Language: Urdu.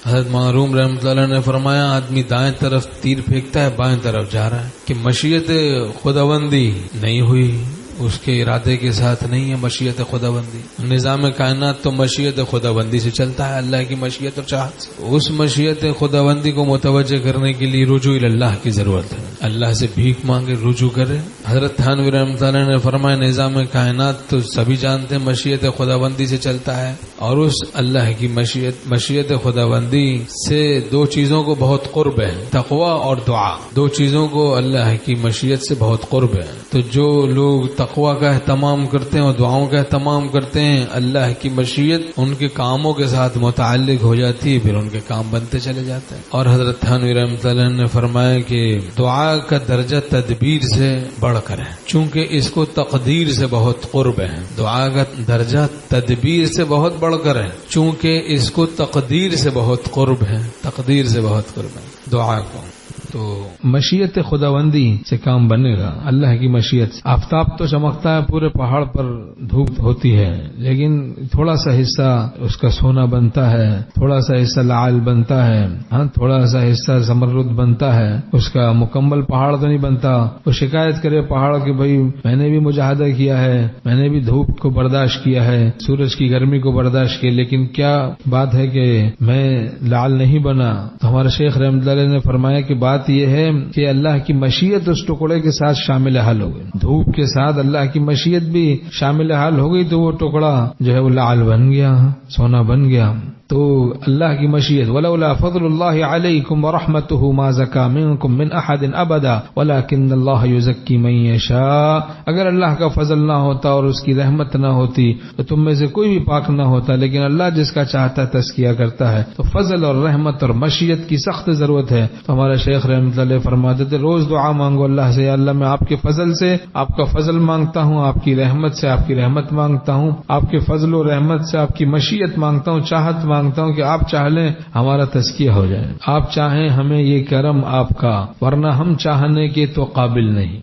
حضرت معروم رحمۃ اللہ علیہ نے فرمایا آدمی دائیں طرف تیر پھینکتا ہے بائیں طرف جا رہا ہے کہ مشیت خداوندی نہیں ہوئی، اس کے ارادے کے ساتھ نہیں ہے مشیت خداوندی۔ نظام کائنات تو مشیت خداوندی سے چلتا ہے، اللہ کی مشیت اور چاہت سے۔ اس مشیت خداوندی کو متوجہ کرنے کے لیے رجوع اللہ کی ضرورت ہے، اللہ سے بھیک مانگے، رجوع کرے۔ حضرت تھانوی رحمۃ اللہ نے فرمایا نظام کائنات تو سبھی جانتے ہیں مشیت خداوندی سے چلتا ہے، اور اس اللہ کی مشیت خداوندی سے دو چیزوں کو بہت قرب ہے، تقوی اور دعا۔ دو چیزوں کو اللہ کی مشیت سے بہت قرب ہے۔ تو جو لوگ تقوی کا اہتمام کرتے ہیں اور دعاؤں کا اہتمام کرتے ہیں، اللہ کی مشیت ان کے کاموں کے ساتھ متعلق ہو جاتی ہے، پھر ان کے کام بنتے چلے جاتے ہیں۔ اور حضرت تھانوی رحمۃ اللہ نے فرمایا کہ دعا کا درجہ تدبیر سے بڑھ کر ہے، چونکہ اس کو تقدیر سے بہت قرب ہے۔ دعا کا درجہ تدبیر سے بہت بڑھ کر ہے، چونکہ اس کو تقدیر سے بہت قرب ہے، تقدیر سے بہت قرب ہے دعا کو۔ تو مشیت خداوندی سے کام بنے گا، اللہ کی مشیت سے۔ آفتاب تو چمکتا ہے، پورے پہاڑ پر دھوپ ہوتی ہے، لیکن تھوڑا سا حصہ اس کا سونا بنتا ہے، تھوڑا سا حصہ لعل بنتا ہے، تھوڑا سا حصہ زمرد بنتا ہے، اس کا مکمل پہاڑ تو نہیں بنتا۔ وہ شکایت کرے پہاڑ کہ بھئی میں نے بھی مجاہدہ کیا ہے، میں نے بھی دھوپ کو برداشت کیا ہے، سورج کی گرمی کو برداشت کیا، لیکن کیا بات ہے کہ میں لعل نہیں بنا۔ تو ہمارے شیخ رحمۃ اللہ نے فرمایا کہ بات یہ ہے کہ اللہ کی مشیت اس ٹکڑے کے ساتھ شامل حال ہو گئی، دھوپ کے ساتھ اللہ کی مشیت بھی شامل حال ہو گئی، تو وہ ٹکڑا جو ہے وہ لعل بن گیا، سونا بن گیا۔ تو اللہ کی مشیت ولولا فضل اللہ علیکم ورحمتہ ما زکا منکم من احد ابدا ولکن اللہ یزکی من یشاء۔ اگر اللہ کا فضل نہ ہوتا اور اس کی رحمت نہ ہوتی تو تم میں سے کوئی بھی پاک نہ ہوتا، لیکن اللہ جس کا چاہتا ہے تزکیہ کرتا ہے۔ تو فضل اور رحمت اور مشیت کی سخت ضرورت ہے۔ تو ہمارا شیخ رحمۃ اللہ فرماتے تھے روز دعا مانگو اللہ سے، یا اللہ میں آپ کے فضل سے آپ کا فضل مانگتا ہوں، آپ کی رحمت سے آپ کی رحمت مانگتا ہوں، آپ کے فضل و رحمت سے آپ کی مشیت مانگتا ہوں، چاہت مانگتا ہوں کہ آپ چاہ لیں ہمارا تزکیہ ہو جائے، آپ چاہیں ہمیں یہ کرم آپ کا، ورنہ ہم چاہنے کے تو قابل نہیں۔